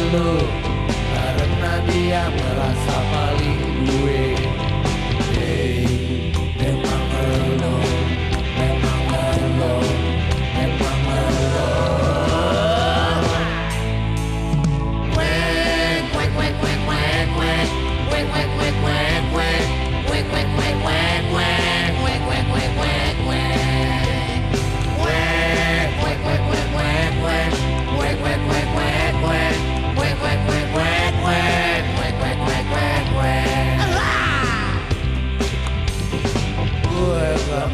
mengeluh karena dia merasa paling gue. Hey, memang ngeluh, memang ngeluh, memang ngeluh. Wek wek wek wek wek wek wek wek wek wek wek wek wek wek wek wek wek wek wek wek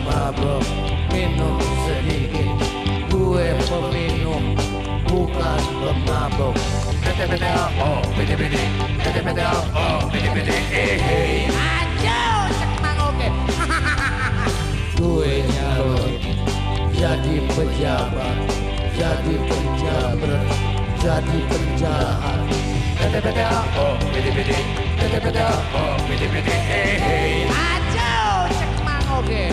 mabok, minum sedikit. Gue peminum, bukan pemabok. Bede-bede, oh, bede-bede. Bede-bede, oh, bede-bede, hey. Aduh, cekmang oke. Gue nyalon, jadi pejabat, jadi penjabret, jadi penjahat. Bede-bede, oh, bede-bede. Bede-bede, oh, bede-bede, hey. Aduh, cekmang oke.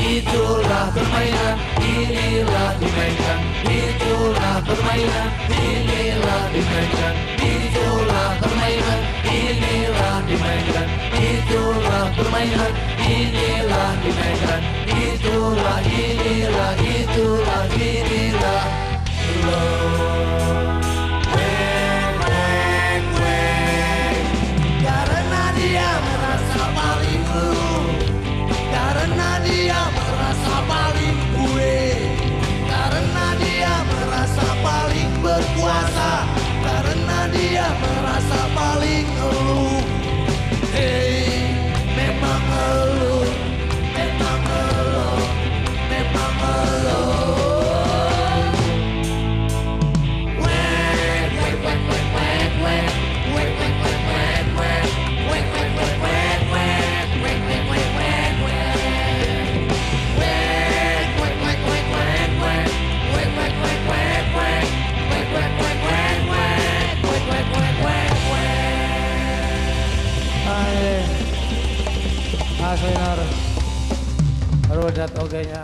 Itulah permainan, inilah dimainkan. Itulah permainan, inilah dimainkan. Itulah permainan, inilah dimainkan. Itulah permainan, inilah dimainkan. Itulah, inilah, itulah, inilah. Karena dia merasa paling lu, karena dia merasa paling gue, karena dia merasa paling berkuasa, karena dia merasa paling elu. Hey, memang elu, memang elu, memang elu. Wek wek wek wek wek wek wek wek wek wek wek wek wek wek wek wek wek wek wek Aslinar, rodat ogenya.